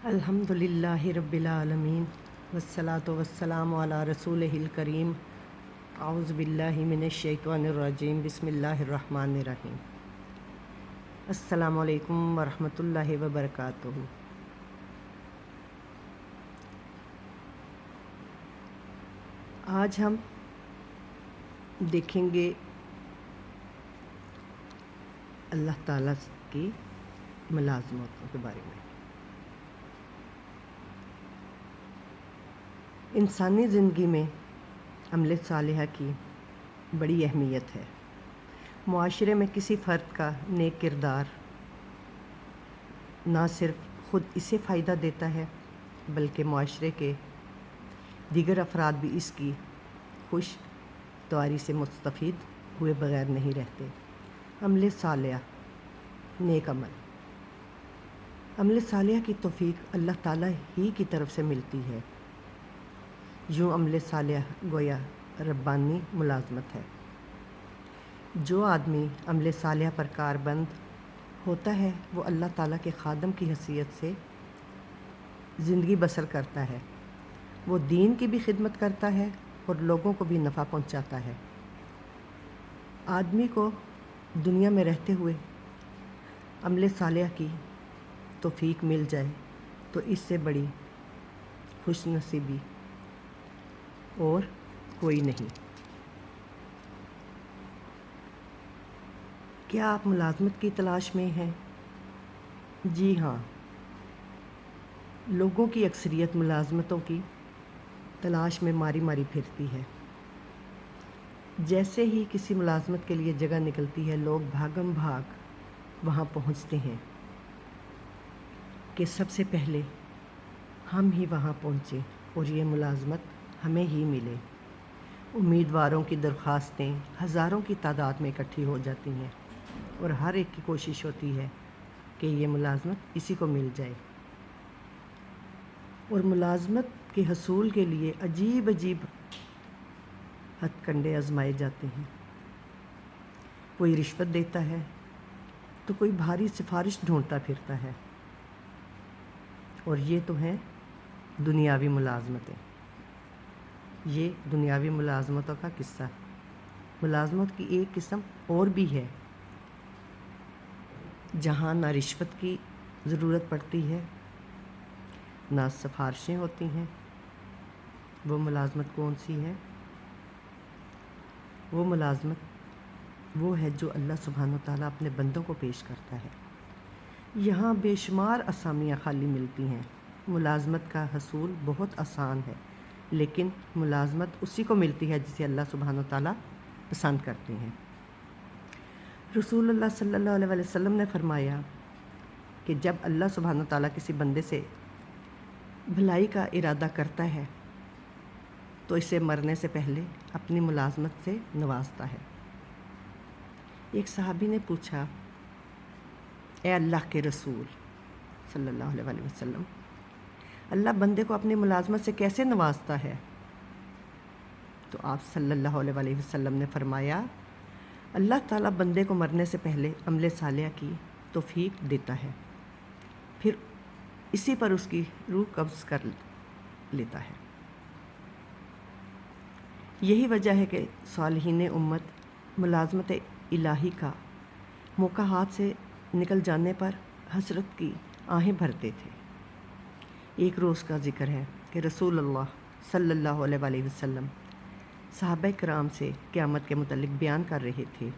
الحمد للہ رب العالمین والصلاة والسلام علی رسولہ الکریم اعوذ باللہ من الشیطان الرجیم بسم اللہ الرحمن الرحیم السلام علیکم ورحمۃ اللہ وبرکاتہ۔ آج ہم دیکھیں گے اللہ تعالیٰ کی ملازمتوں کے بارے میں۔ انسانی زندگی میں عمل صالحہ کی بڑی اہمیت ہے۔ معاشرے میں کسی فرد کا نیک کردار نہ صرف خود اسے فائدہ دیتا ہے بلکہ معاشرے کے دیگر افراد بھی اس کی خوش تواری سے مستفید ہوئے بغیر نہیں رہتے۔ عمل صالحہ، نیک عمل صالحہ کی توفیق اللہ تعالیٰ ہی کی طرف سے ملتی ہے۔ یوں عمل صالحہ گویا ربانی ملازمت ہے۔ جو آدمی عمل صالحہ پر کاربند ہوتا ہے وہ اللہ تعالیٰ کے خادم کی حیثیت سے زندگی بسر کرتا ہے۔ وہ دین کی بھی خدمت کرتا ہے اور لوگوں کو بھی نفع پہنچاتا ہے۔ آدمی کو دنیا میں رہتے ہوئے عمل صالحہ کی توفیق مل جائے تو اس سے بڑی خوش نصیبی اور کوئی نہیں۔ کیا آپ ملازمت کی تلاش میں ہیں؟ جی ہاں، لوگوں کی اکثریت ملازمتوں کی تلاش میں ماری ماری پھرتی ہے۔ جیسے ہی کسی ملازمت کے لیے جگہ نکلتی ہے لوگ بھاگم بھاگ وہاں پہنچتے ہیں کہ سب سے پہلے ہم ہی وہاں پہنچیں اور یہ ملازمت ہمیں ہی ملے۔ امیدواروں کی درخواستیں ہزاروں کی تعداد میں اکٹھی ہو جاتی ہیں اور ہر ایک کی کوشش ہوتی ہے کہ یہ ملازمت اسی کو مل جائے، اور ملازمت کے حصول کے لیے عجیب عجیب ہتھ کنڈے آزمائے جاتے ہیں۔ کوئی رشوت دیتا ہے تو کوئی بھاری سفارش ڈھونڈتا پھرتا ہے، اور یہ تو ہیں دنیاوی ملازمتیں۔ یہ دنیاوی ملازمتوں کا قصہ۔ ملازمت کی ایک قسم اور بھی ہے جہاں نہ رشوت کی ضرورت پڑتی ہے نہ سفارشیں ہوتی ہیں۔ وہ ملازمت کون سی ہے؟ وہ ملازمت وہ ہے جو اللہ سبحانہ وتعالیٰ اپنے بندوں کو پیش کرتا ہے۔ یہاں بے شمار اسامیاں خالی ملتی ہیں۔ ملازمت کا حصول بہت آسان ہے، لیکن ملازمت اسی کو ملتی ہے جسے اللہ سبحانہ وتعالیٰ پسند کرتے ہیں۔ رسول اللہ صلی اللہ علیہ وسلم نے فرمایا کہ جب اللہ سبحانہ وتعالیٰ کسی بندے سے بھلائی کا ارادہ کرتا ہے تو اسے مرنے سے پہلے اپنی ملازمت سے نوازتا ہے۔ ایک صحابی نے پوچھا، اے اللہ کے رسول صلی اللہ علیہ وسلم، اللہ بندے کو اپنی ملازمت سے کیسے نوازتا ہے؟ تو آپ صلی اللہ علیہ وسلم نے فرمایا، اللہ تعالیٰ بندے کو مرنے سے پہلے عمل صالحہ کی توفیق دیتا ہے، پھر اسی پر اس کی روح قبض کر لیتا ہے۔ یہی وجہ ہے کہ صالحین امت ملازمت الہی کا موقع ہاتھ سے نکل جانے پر حسرت کی آہیں بھرتے تھے۔ ایک روز کا ذکر ہے کہ رسول اللہ صلی اللہ علیہ وسلم صحابہ کرام سے قیامت کے متعلق بیان کر رہے تھے۔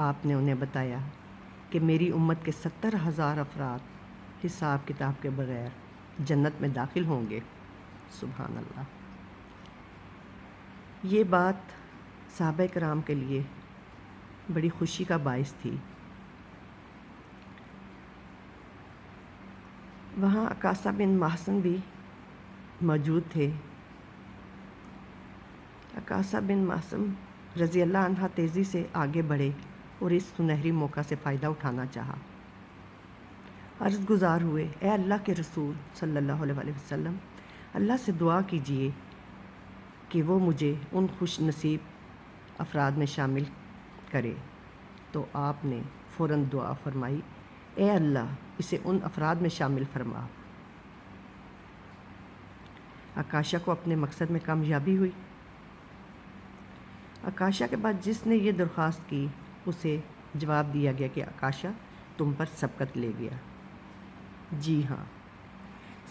آپ نے انہیں بتایا کہ میری امت کے 70,000 افراد حساب کتاب کے بغیر جنت میں داخل ہوں گے۔ سبحان اللہ۔ یہ بات صحابہ کرام کے لیے بڑی خوشی کا باعث تھی۔ وہاں عکاشہ بن محصن بھی موجود تھے۔ عکاشہ بن محصن رضی اللہ عنہ تیزی سے آگے بڑھے اور اس سنہری موقع سے فائدہ اٹھانا چاہا۔ عرض گزار ہوئے، اے اللہ کے رسول صلی اللہ علیہ وسلم، اللہ سے دعا کیجئے کہ وہ مجھے ان خوش نصیب افراد میں شامل کرے۔ تو آپ نے فوراً دعا فرمائی اے اللہ اسے ان افراد میں شامل فرما۔ آکاشا کو اپنے مقصد میں کامیابی ہوئی۔ آکاشا کے بعد جس نے یہ درخواست کی اسے جواب دیا گیا کہ آکاشا تم پر سبقت لے گیا۔ جی ہاں،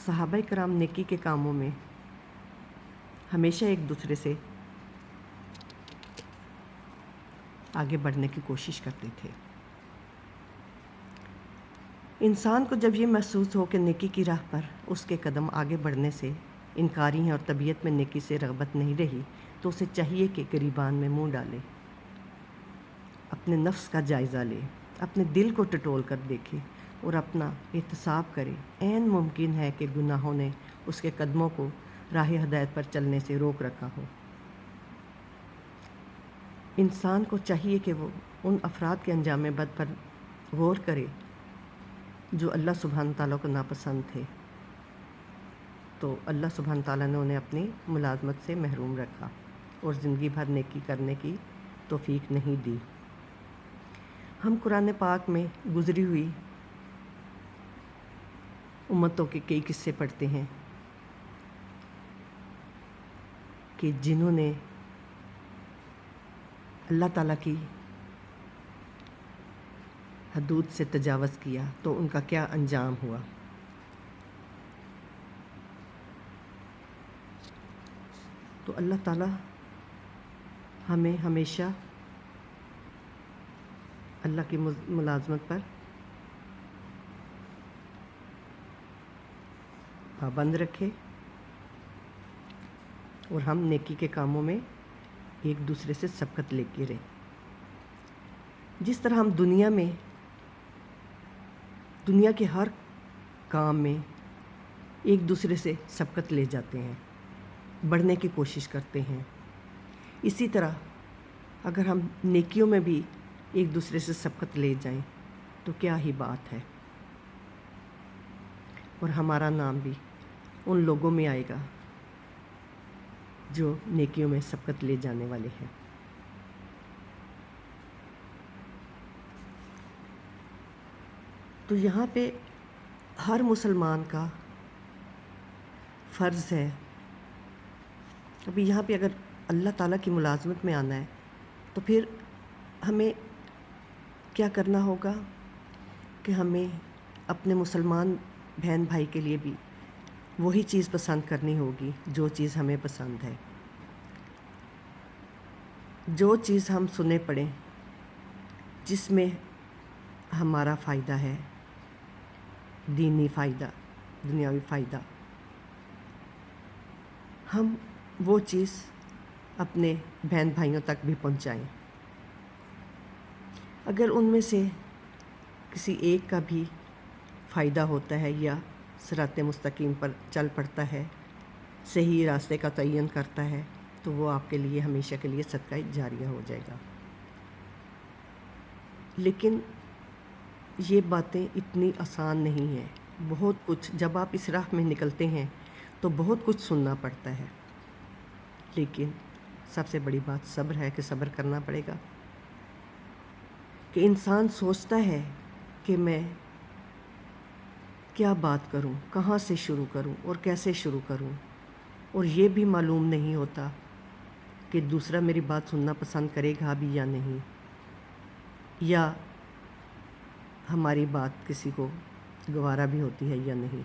صحابہ کرام نیکی کے کاموں میں ہمیشہ ایک دوسرے سے آگے بڑھنے کی کوشش کرتے تھے۔ انسان کو جب یہ محسوس ہو کہ نیکی کی راہ پر اس کے قدم آگے بڑھنے سے انکاری ہیں اور طبیعت میں نیکی سے رغبت نہیں رہی تو اسے چاہیے کہ گریبان میں منہ ڈالے، اپنے نفس کا جائزہ لے، اپنے دل کو ٹٹول کر دیکھے اور اپنا احتساب کرے۔ عین ممکن ہے کہ گناہوں نے اس کے قدموں کو راہ ہدایت پر چلنے سے روک رکھا ہو۔ انسان کو چاہیے کہ وہ ان افراد کے انجام بد پر غور کرے جو اللہ سبحانہ تعالیٰ کو ناپسند تھے، تو اللہ سبحانہ تعالیٰ نے انہیں اپنی ملازمت سے محروم رکھا اور زندگی بھر نیکی کرنے کی توفیق نہیں دی۔ ہم قرآن پاک میں گزری ہوئی امتوں کے کئی قصے پڑھتے ہیں کہ جنہوں نے اللہ تعالیٰ کی حدود سے تجاوز کیا تو ان کا کیا انجام ہوا۔ تو اللہ تعالیٰ ہمیں ہمیشہ اللہ کی ملازمت پر پابند رکھے اور ہم نیکی کے کاموں میں ایک دوسرے سے سبقت لے کے رہیں۔ جس طرح ہم دنیا کے ہر کام میں ایک دوسرے سے سبقت لے جاتے ہیں، بڑھنے کی کوشش کرتے ہیں، اسی طرح اگر ہم نیکیوں میں بھی ایک دوسرے سے سبقت لے جائیں تو کیا ہی بات ہے، اور ہمارا نام بھی ان لوگوں میں آئے گا جو نیکیوں میں سبقت لے جانے والے ہیں۔ تو یہاں پہ ہر مسلمان کا فرض ہے، ابھی یہاں پہ اگر اللہ تعالیٰ کی ملازمت میں آنا ہے تو پھر ہمیں کیا کرنا ہوگا کہ ہمیں اپنے مسلمان بہن بھائی کے لیے بھی وہی چیز پسند کرنی ہوگی جو چیز ہمیں پسند ہے، جو چیز ہم سنے پڑھیں جس میں ہمارا فائدہ ہے، دینی فائدہ، دنیاوی فائدہ، ہم وہ چیز اپنے بہن بھائیوں تک بھی پہنچائیں۔ اگر ان میں سے کسی ایک کا بھی فائدہ ہوتا ہے یا صراط مستقیم پر چل پڑتا ہے، صحیح راستے کا تعین کرتا ہے، تو وہ آپ کے لیے ہمیشہ کے لیے صدقہ جاریہ ہو جائے گا۔ لیکن یہ باتیں اتنی آسان نہیں ہیں، بہت کچھ جب آپ اس راہ میں نکلتے ہیں تو بہت کچھ سننا پڑتا ہے، لیکن سب سے بڑی بات صبر ہے کہ صبر کرنا پڑے گا۔ کہ انسان سوچتا ہے کہ میں کیا بات کروں، کہاں سے شروع کروں اور کیسے شروع کروں، اور یہ بھی معلوم نہیں ہوتا کہ دوسرا میری بات سننا پسند کرے گا بھی یا نہیں، یا ہماری بات کسی کو گوارا بھی ہوتی ہے یا نہیں۔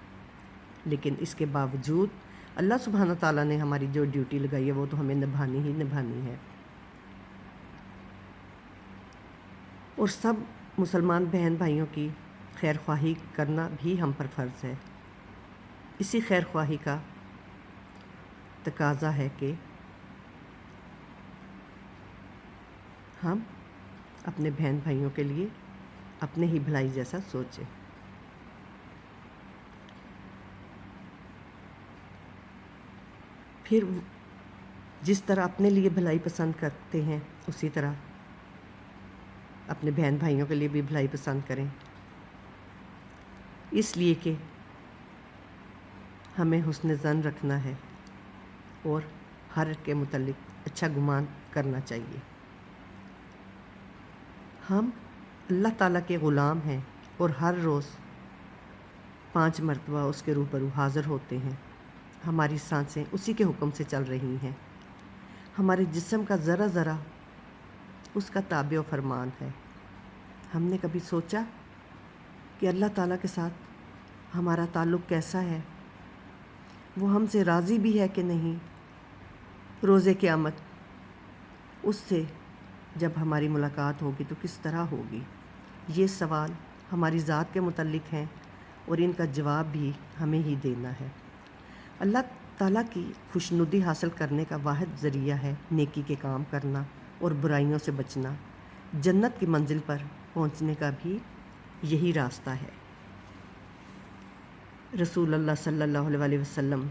لیکن اس کے باوجود اللہ سبحانہ تعالیٰ نے ہماری جو ڈیوٹی لگائی ہے وہ تو ہمیں نبھانی ہی نبھانی ہے، اور سب مسلمان بہن بھائیوں کی خیر خواہی کرنا بھی ہم پر فرض ہے۔ اسی خیر خواہی کا تقاضا ہے کہ ہم اپنے بہن بھائیوں کے لیے اپنے ہی بھلائی جیسا سوچیں۔ پھر جس طرح اپنے لیے بھلائی پسند کرتے ہیں اسی طرح اپنے بہن بھائیوں کے لیے بھی بھلائی پسند کریں، اس لیے کہ ہمیں حسن ظن رکھنا ہے اور ہر کے متعلق اچھا گمان کرنا چاہیے۔ ہم اللہ تعالیٰ کے غلام ہیں اور ہر روز 5 مرتبہ اس کے روبرو حاضر ہوتے ہیں۔ ہماری سانسیں اسی کے حکم سے چل رہی ہیں۔ ہمارے جسم کا ذرہ ذرہ اس کا تابع و فرمان ہے۔ ہم نے کبھی سوچا کہ اللہ تعالیٰ کے ساتھ ہمارا تعلق کیسا ہے؟ وہ ہم سے راضی بھی ہے کہ نہیں؟ روز قیامت اس سے جب ہماری ملاقات ہوگی تو کس طرح ہوگی؟ یہ سوال ہماری ذات کے متعلق ہیں اور ان کا جواب بھی ہمیں ہی دینا ہے۔ اللہ تعالیٰ کی خوشنودی حاصل کرنے کا واحد ذریعہ ہے نیکی کے کام کرنا اور برائیوں سے بچنا۔ جنت کی منزل پر پہنچنے کا بھی یہی راستہ ہے۔ رسول اللہ صلی اللہ علیہ وسلم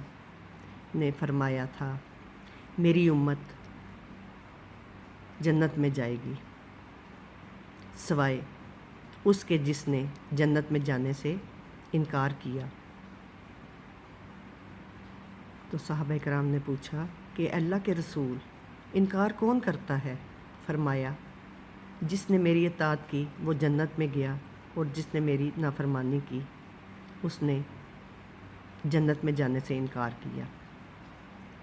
نے فرمایا تھا، میری امت جنت میں جائے گی سوائے اس کے جس نے جنت میں جانے سے انکار کیا۔ تو صحابہ کرام نے پوچھا کہ اللہ کے رسول، انکار کون کرتا ہے؟ فرمایا، جس نے میری اطاعت کی وہ جنت میں گیا، اور جس نے میری نافرمانی کی اس نے جنت میں جانے سے انکار کیا۔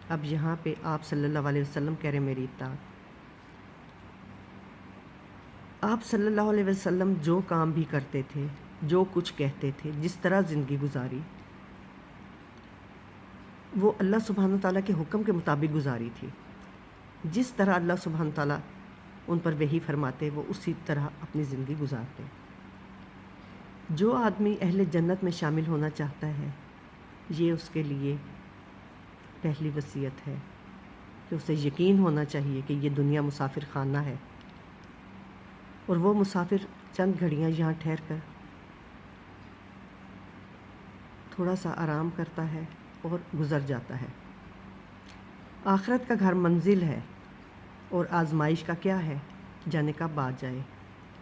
اب یہاں پہ آپ صلی اللہ علیہ وسلم کہہ رہے میری اطاعت۔ آپ صلی اللہ علیہ وسلم جو کام بھی کرتے تھے، جو کچھ کہتے تھے، جس طرح زندگی گزاری، وہ اللہ سبحانہ تعالیٰ کے حکم کے مطابق گزاری تھی۔ جس طرح اللہ سبحانہ تعالیٰ ان پر وحی فرماتے وہ اسی طرح اپنی زندگی گزارتے۔ جو آدمی اہل جنت میں شامل ہونا چاہتا ہے، یہ اس کے لیے پہلی وصیت ہے کہ اسے یقین ہونا چاہیے کہ یہ دنیا مسافر خانہ ہے، اور وہ مسافر چند گھڑیاں یہاں ٹھہر کر تھوڑا سا آرام کرتا ہے اور گزر جاتا ہے۔ آخرت کا گھر منزل ہے، اور آزمائش کا کیا ہے؟ جانے کب آ جائے،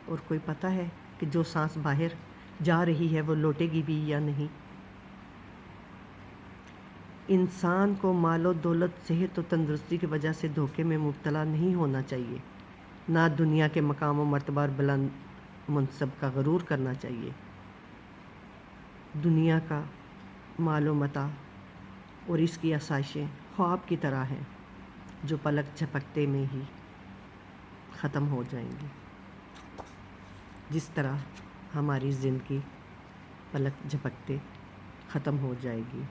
اور کوئی پتہ ہے کہ جو سانس باہر جا رہی ہے وہ لوٹے گی بھی یا نہیں؟ انسان کو مال و دولت، صحت و تندرستی کی وجہ سے دھوکے میں مبتلا نہیں ہونا چاہیے، نہ دنیا کے مقام و مرتبہ اور بلند منصب کا غرور کرنا چاہیے۔ دنیا کا مال و متاع اور اس کی آسائشیں خواب کی طرح ہیں جو پلک جھپکتے میں ہی ختم ہو جائیں گی، جس طرح ہماری زندگی پلک جھپکتے ختم ہو جائے گی۔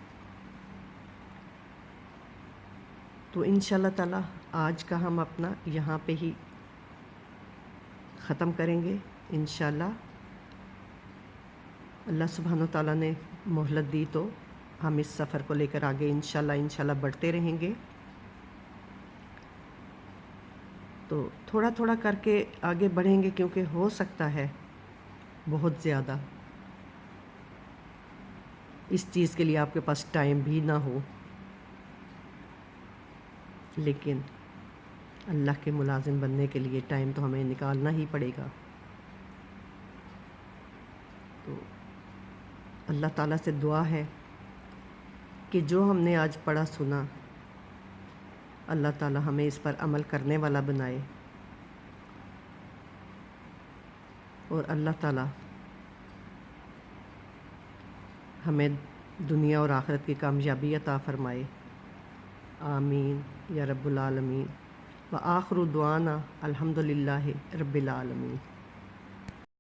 تو انشاءاللہ تعالیٰ آج کا ہم اپنا یہاں پہ ہی ختم کریں گے انشاءاللہ۔ اللہ سبحانہ تعالیٰ نے مہلت دی تو ہم اس سفر کو لے کر آگے انشاءاللہ بڑھتے رہیں گے۔ تو تھوڑا تھوڑا کر کے آگے بڑھیں گے، کیونکہ ہو سکتا ہے بہت زیادہ اس چیز کے لیے آپ کے پاس ٹائم بھی نہ ہو، لیکن اللہ کے ملازم بننے کے لیے ٹائم تو ہمیں نکالنا ہی پڑے گا۔ تو اللہ تعالیٰ سے دعا ہے کہ جو ہم نے آج پڑھا سنا، اللہ تعالیٰ ہمیں اس پر عمل کرنے والا بنائے، اور اللہ تعالیٰ ہمیں دنیا اور آخرت کی کامیابی عطا فرمائے۔ آمین یا رب العالمین۔ وآخر دعوانا الحمدللہ رب العالمین۔